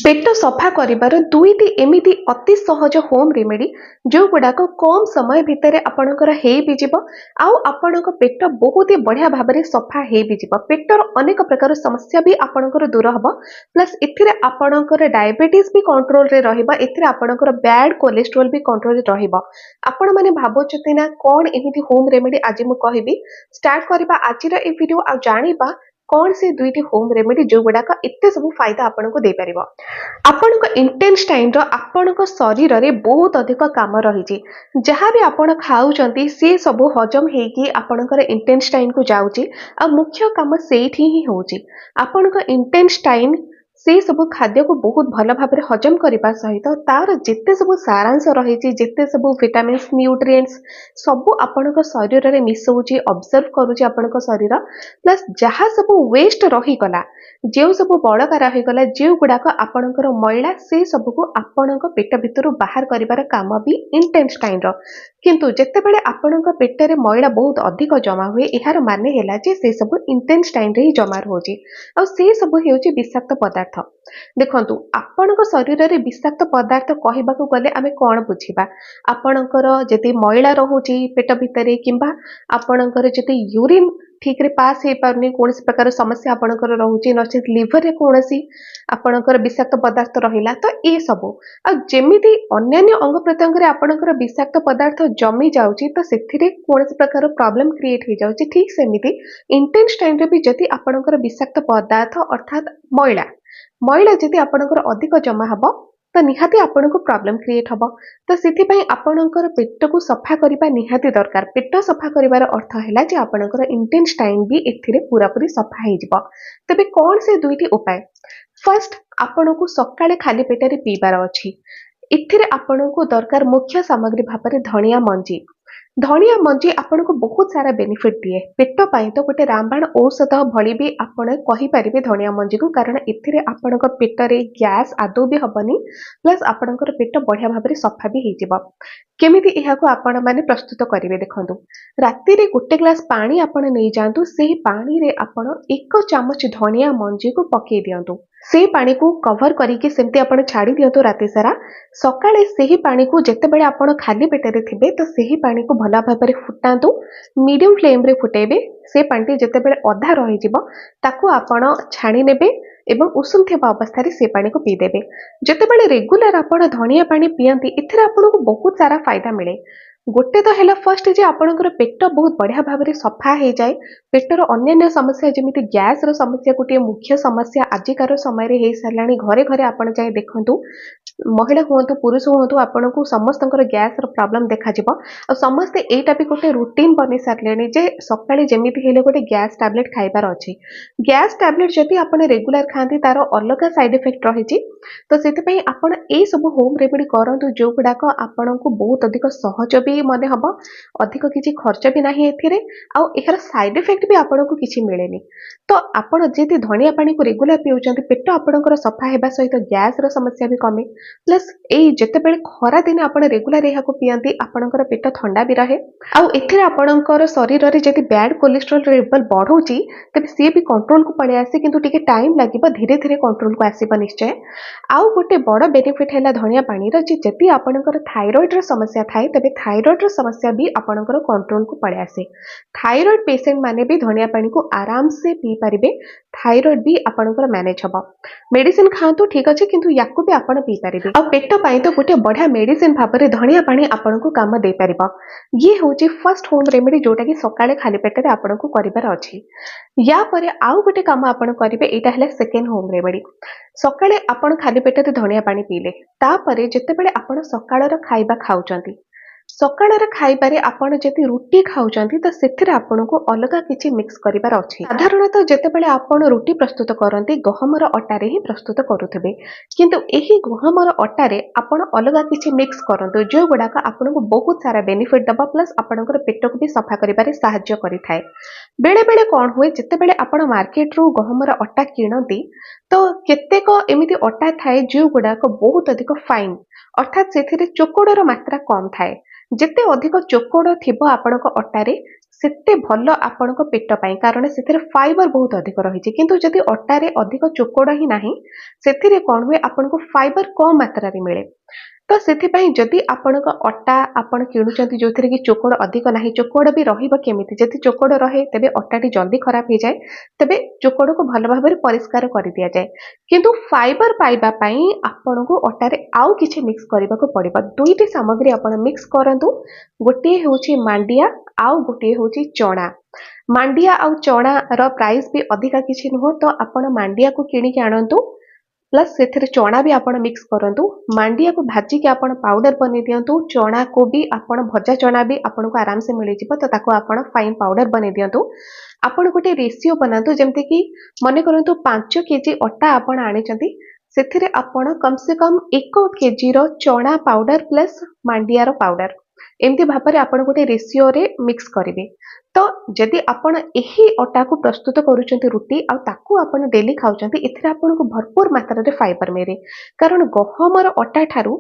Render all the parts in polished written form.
पेट सफा करिबार दुईटी एमिति अति सहज होम रेमेडी जो गुड़ाक कम समय भितर आपणकर हेई भी जिवो आउ आपणक पेट बहुत ही बढ़िया भाबरे सफा हेई भी जिवो। पेटर अनेक प्रकार समस्या भी आपणकर दूर हबो प्लस एथिरे आपणकर डायबिटीज भी कंट्रोल रे रहिबा। एथिरे आपणकर बैड कोलेस्ट्रोल भी कंट्रोल रे रहिबो। आपण माने भाबोचते ना कौन एमिति होम रेमेडी आज मु कहबी। स्टार्ट करबा आजिर ए वीडियो आ जानिबा कौन से दुईटी होम रेमेडी जो गुड़ाक एते सब फायदा आपनको दे परिबो। आपणक इंटेस्टाइन आपणक शरीर रे बहुत अधिक काम रही जहाँ भी आपण खाऊचंती से सब हजम हेकी आपणकर इंटेस्टाइन को जाउची आ मुख्य काम सेठी ही होची। आपणक इंटेस्टाइन से सब खाद्य को बहुत भल भाव हजम करने सहित तार जिते सब सारांश रही जिते सब विटामिन्स न्यूट्रिएंट्स सब आपणक शरीर में मिसौची ऑब्जर्व करुची आपणक शरीर प्लस जहाँ सब वेस्ट रहीगला जो सब बड़का रहीगला जो गुड़ाक आपणकर मैला से सबको आपणक पेट भितर बाहर करिवार काम भी इंटेस्टाइन किंतु जेतेबेले आपणक पेटरे मैला बहुत अधिक जमा हुए यार माने हैला जे से सब इंटेस्टाइन रे ही जमा होची आ से सब हेउची विषाक्त पदार्थ। देखंतु आपणक शरीर रे विषाक्त पदार्थ कहबाकू गले आमे कोन बुझिबा आपणकर जति मैला रहूची पेट भितरे किंबा आपणकर जति यूरिन ठीक रे पास हे पारनी कौन प्रकार समस्या आपणकर रहूची नचेत लिवर रे कोनसी आपणकर विषाक्त पदार्थ रहिला तो ए सब आ जेमिति अन्य अंग प्रत्यंग रे आपणकर विषाक्त पदार्थ जमी जाउची तो सेथिरे कौन प्रकार प्रॉब्लम क्रिएट हो जाउची। ठीक सेमिति इंटेस्टाइन रे भी जति आपणकर विषाक्त पदार्थ अर्थात मैला मैला जति आपणकर अधिक जमा हबो तो निहाती आपनको प्रॉब्लम क्रिएट हबो। तो सेथिपई आपणकर पेट को सफा करिबा निहाती दरकार। पेट सफा करिवार अर्थ हैला जे आपणकर इंटेस्टाइन भी एथिरे पूरा पूरी सफा हे जिवो। तबे कोन से दुईटी उपाय फर्स्ट आपनको सकाळे खाली पेटरे पीबार अछि। एथिरे आपनको दरकार मुख्य सामग्री भाबरे धनिया मंजी आपन को बहुत सारा बेनिफिट दिए। पेट पाई तो गोटे रामबाण औषध भली भी आपण कहि परिबे धनिया मंजी को कारण एथिरे आपन को पेट रे गैस आदौ भी हबनी प्लस आपन को पेट बढ़िया भाबरे सफा भी हेजिबो। केमिति एहा को आपण माने प्रस्तुत करिवे देखंतु राती रे गोटे ग्लास पानी आपण नै जांतु सेही पानी रे आपण 1 चम्मच धनिया मंजी को पके दियंतु से पानी को कवर करिके सेमते आपण छाड़ी दियंतु राती सारा। सकाळे सेही पानी को जेतेबेले आपण खाली पेटरे थिबे तो सेही पानी को भला भाबरे फुटांतु मीडियम फ्लेम रे फुटेबे। से पानी जेतेबेले अधा रहि जिवो ताको आपण छाणी नेबे एवं उषुम थिबा अवस्था रे से पानी को पी देबे। जेतेबेले रेगुलर आपण धनिया पानी पियंती एथिरे आपनको बहुत सारा फायदा मिले। गोटे तो हैला फर्स्ट जे आपणकर पेट बहुत बढ़िया भाबरे सफा हे जाए। पेटर अन्य समस्या जमिति गैस रो समस्या गोटे मुख्य समस्या आजिकार समय रे हे सारलानी। घरे घरे आपण जाय देखंतु महिला हुंतु पुरुष हुंतु आपनको समस्तकर गैस रो प्रॉब्लम देखा जिवो आ समस्ते एटा भी गोटे रूटीन बनि सारलेनी जे सकाळे जमिति हेले गोटे गैस टैबलेट खाइबार अछि। गैस टैबलेट जति आपण रेगुलर खांती तारो अलग साइड इफेक्ट रहिछि तो सेति पई आपण ए सब होम रेमेडी करंतु जो गुडाक आपनको बहुत अधिक सहज भी मने हबो अधिक किछि खर्च भी नाही एथिरे आ एहर साइड इफेक्ट भी आपनको किछि मिलेनी। तो आपण जेति धनिया पानी को रेगुलर पिउचंती पेट आपणकर सफा हेबा सहित गैस रो समस्या भी कमे प्लस ए जेतेबेले खरा दिन आपण रेगुलर एहा को पियंती आपणकर पेट ठंडा भी रहे आ एथिरे आपणकर शरीर रे जेति बैड कोलेस्ट्रोल लेवल बढ़ौची तबे से भी कंट्रोल को पळे आसे किंतु टिके टाइम लागिबो धीरे धीरे कंट्रोल को आसीबो निश्चय। आउ गोटे बड़ बेनिफिट हैला धनिया पानी रो जेति आपणकर थायराइड रो समस्या थाए तबे थायराइड रो समस्या भी आपणकर कंट्रोल को पळे आसे। थायराइड पेशेंट माने भी धनिया पानी को आराम से पी परिबे। थायराइड भी आपणकर मैनेज हबो। मेडिसिन खांतु ठीक अछि किंतु याकु भी आपण पी परिबे आ पेट पाई तो गोटे बढ़िया मेडिसिन भाबरे धनिया पानी आपनको काम दे परिबो। ये होची फर्स्ट होम रेमेडी जोटा कि सकाळे खाली पेटरे आपनको करिबार अछि। या परे आउ गोटे काम आपण करिबे एटा हैला सेकेंड होम रेमेडी। सकाळे आपण खाली पेटरे धनिया पानी पीले तापरे जेतेबेले आपण सकाळर खाइबा खाउचंती सकाळर खाइबारे आपण जति रुटी खाउचंती तो सेथिरे आपनको अलगा किछि मिक्स करिबार अछि। साधारणतः जेतेबेले आपण रुटी प्रस्तुत करंती गहमर अटा रे ही प्रस्तुत करूथबे किंतु एही गहमर अटा रे आपण अलगा किछि मिक्स करंतु जो गुडाक आपनको बहुत सारा बेनिफिट दबा प्लस आपणकर पेट को भी सफा करिबारे सहाय्य करिथाय। बेले बेले कोन होय जेतेबेले आपण मार्केट रो गहमर अटा किनंती तो केतेक एमिति अटा थाए जो गुडाक बहुत अधिक फाइन अर्थात सेथिरे चोकोडर मात्रा कम थाए। जेते अधिक चोकोड थिबो आपणक अटारे सेते भल आपणको पेट पाई कारण से फाइबर बहुत अधिक रही किंतु जदि अटारे अधिक चोकड़ ही नहीं से कौन हुए आपको फाइबर कम मात्रा रे मिले तो से जदि आपणको अटा आपण किणुचंती जो कि चोकड़ अधिक नहीं चोकड़ भी रहिबो केमिति जदि चोकड़ रहे तेबे अटाटी जल्दी खराब हो जाए तेबे चोकड़ को भल भाव परिष्कार कर दिया जाए किंतु फाइबर पाइबा पई आपणको अटारे आउ किछि मिक्स करबा को पड़िबो दुईटी सामग्री आपण मिक्स करंतु गोटे होची मांडिया आउ गोटे होची चना मांडिया आउ चना रो प्राइस भी अधिका किछि नुह तो आपण मांडिया को किणी के आनंतु प्लस से चना भी आपण मिक्स करंतु मांडिया को भाजी के आपण पाउडर बनै दियंतु चना को भी आपण भजा चना भी आपण को आराम से मिल जिवो तो ताको आपण फाइन पाउडर बनै दियंतु आपण गोटे रेशियो बनातु जेमते कि मने करंतु 5 केजी अटा आपण आनिचंती सेथिरे आपण कम से कम 1 केजी रो चना पाउडर प्लस मांडिया रो पाउडर एमती भाव में आपण गोटे रेशियो रे मिक्स करेंगे तो जदि आपण एही अटा को प्रस्तुत करूचंती रुटी आ ताकू आपण डेली खाउचंती एथिरे आपण को भरपूर मात्रा रे फाइबर मेरे कारण गहमर अटा ठारू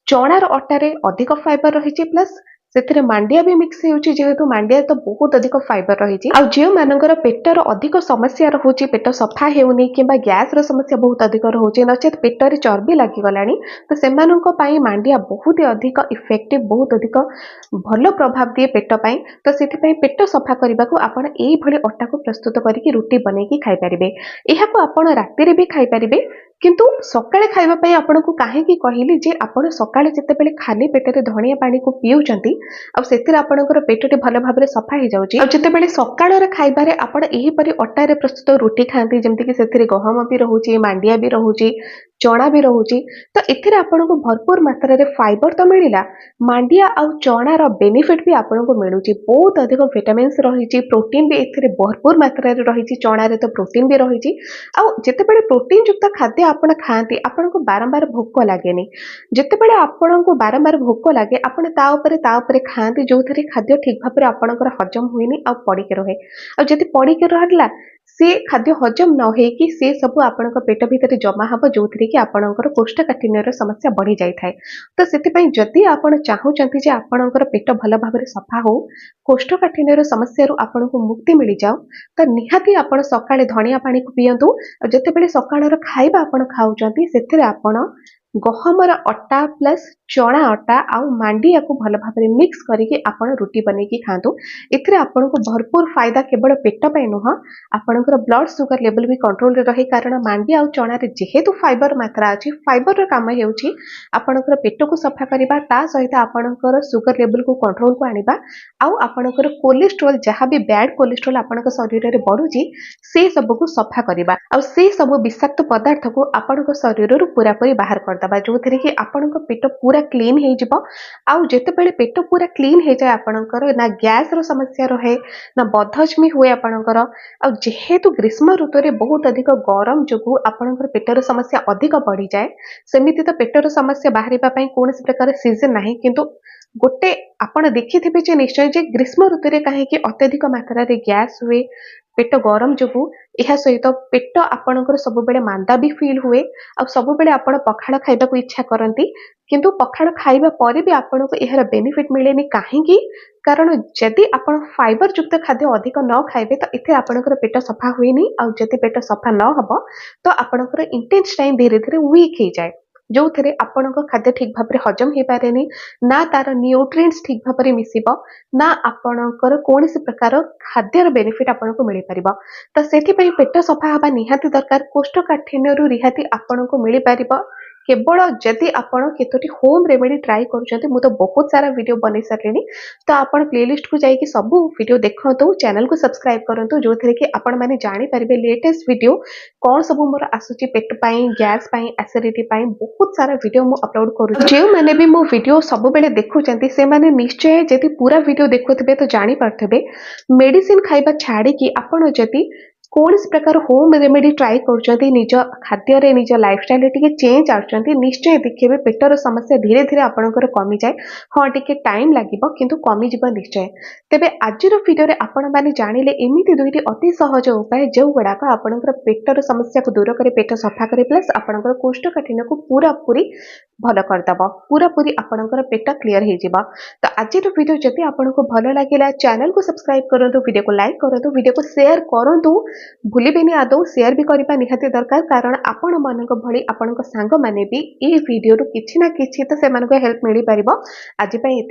चणार अटारे अधिक फाइबर रही प्लस से मांडिया भी मिक्स होेतु मांडिया तो बहुत अधिक फाइबर रही जो मानकर पेटर अधिक समस्या रोचे पेट सफा होनी कि गैस समस्या बहुत अधिक रोचे नचेत पेटर चर्बी लगिगला तो से मांडिया बहुत अधिक इफेक्टिव बहुत अधिक भल प्रभाव दिए पेट पाई तो से पेट सफा करने को आप अटा को प्रस्तुत करके रुटी बनैकी खाई पारे यह आपड़ राति भी खाई पारे किंतु सकाळे खाइबा पई आपनको काहेकी कहली जे आपण सकाळे जेतेबेले खाली पेटरे धनिया पानी को पिउचंती आ सेतिर आपणकर पेटटे भल भाबरे सफा हो जाउची आ जेतेबेले सकाळर खाइबारे आपण एही परि अटारे प्रस्तुत रोटी खांती जेमति कि सेतिर गहम भी रहूची मांडिया भी रहूची चना भी रहूची तो एथिरे आपनको भरपूर मात्रा रे फाइबर तो मिलिला मांडिया आ चना रो बेनिफिट भी आपनको मिलुची बहुत अधिक विटामिन्स रहिची प्रोटीन भी एथिरे भरपूर मात्रा रे रहिची चना रे तो प्रोटीन भी रहिची आ जेतेबेले प्रोटीन युक्त खाद्य आपण खाती आपको बारंबार भोक लगे जितेबाला आपको बारंबार भोक लगे आपण ता उपरे खाती जो थे खाद्य ठीक भाव में आपंकर हजम हुए आ पड़के रहे आदि पड़के रहा से खाद्य हजम न होगी से सब आपण पेट भीतर जमा हम जो थे कि आपंकर कोष्ठकाठिन्यर समस्या बढ़ी जाए तो से जदि आप चाहूँगी आपंकर पेट भल भाव में सफा हो कोष्ठकाठिन्यर समस्या आपन को मुक्ति मिल जाओ तो निहाती आप सकाळे धनिया पानी को पियंतु जितेबाला सकाळर खाइबा आपण खाउचंती सेथिरे आपण गहमर अटा प्लस चना अटा आउ मांडिया को भल भाव में मिक्स करके आपण रुटी बनैकी खातु एथिरे आपण को भरपूर फायदा केवल पेट पे नुह आपणकर ब्लड सुगर लेवल भी कंट्रोल रे रहे कारण मांडिया आउ चना रे जेहेतु फाइबर मात्रा अछि फाइबर रो काम हेउछि आपणकर पेट को सफा करबा ता सहित आपणकर सुगर लेवल को कंट्रोल को आनिबा आउ आपणकर कोलेस्ट्रॉल जहाँ भी बैड कोलेस्ट्रॉल आपणक शरीर रे बढ़ुछि से सब को सफा करबा आउ से सब विषाक्त पदार्थ को आपणक शरीर रो पूरा पूरी बाहर कर दबा जो थे कि आपणक पेट पूरा क्लीन हो जिवो आउ जेतेबेले पेट पूरा क्लीन हो जाए आपणकर ना गैस रो समस्या रहे ना बदहजमी हुए आपणकर आ जेहेतु ग्रीष्म ऋतु रे बहुत अधिक गरम जोगु आपणकर पेटर समस्या अधिक बढ़ी जाए सेमिति तो पेटर समस्या बाहरिबा पई कोनोसी प्रकार सीजन नाही किंतु गोटे आपण देखिथिबे जे निश्चय जे ग्रीष्म ऋतु रे काहे कि अत्यधिक मात्रा रे गैस हुए पेट गरम जोगु यह सहित पेट आपणकर सब बेले मांदा भी फील हुए आ सब बेले आपण पखाड़ खाइबा को इच्छा करती किंतु पखाड़ खाइबा परे भी आपण को यहर बेनिफिट मिलेनी काहेकि कारण जदि आपण फाइबर युक्त खाद्य अधिक न खाइबे तो इथे आपणकर पेट सफा हुएनी आ जदि पेट सफा न हबो तो आपणकर इंटेस्टाइन धीरे धीरे वीक हो जाए जो थे आपण खाद्य ठीक भाव में हजम हो पारे ना तार न्यूट्रिएंट्स ठीक भाव में मिसिबो ना आपणकर कौन प्रकार खाद्यर बेनिफिट आपको मिल पार तो से पेट सफा हवा निहाती दरकार कोष्ठकाठिन्य रिहाती आपन को मिल पार केवल जदि आपण केतोटी होम रेमेडी ट्राई करूछंती मु तो बहुत सारा वीडियो बनै सारलेनी तो आपण प्लेलिस्ट को जाई कि सब वीडियो देखंतु चैनल को सब्सक्राइब करंतु जो थे कि आपण माने जानि परिबे लेटेस्ट वीडियो कौन सब मोर आसुची पेट पाई गैस पाई एसिडिटी पाई बहुत सारा वीडियो मु अपलोड करू जे माने भी मो वीडियो सब बेले देखुचंती से माने निश्चय जदि पूरा वीडियो देखुथिबे तो जानि पारथबे मेडिसिन खाइबा छाड़ी कि आपण जदि कौन प्रकार होम रेमेडी ट्राई कर निज खाद्य निज लाइफस्टाइल टे चेंज आउछंती निश्चय देखिए पेटर समस्या धीरे धीरे आपणकर कमी जाए हाँ टिके टाइम लगिबो किंतु कमी जिबो निश्चय तेबे आजिर वीडियो रे आपण माने जानिले एमिति दुईटी अति सहज उपाय जो गुड़ाक आपणकर पेटर समस्या को दूर करे पेट सफा करे प्लस आपणकर कोष्ठकाठिन्य को पूरा पूरी भल करदब पूरा पूरी आपणकर पेट क्लीयर हो। तो आज वीडियो जदि आपको भल लगे चैनल को सब्सक्राइब करूँ, वीडियो को लाइक करूँ, वीडियो को शेयर करूँ, भूलें आदौ शेयर भी करने निहाती दरकार कारण आपण मान भली आपण सांग मैंने भी ये वीडियो किसी ना किसी तो से हेल्प मिल पार। आज ये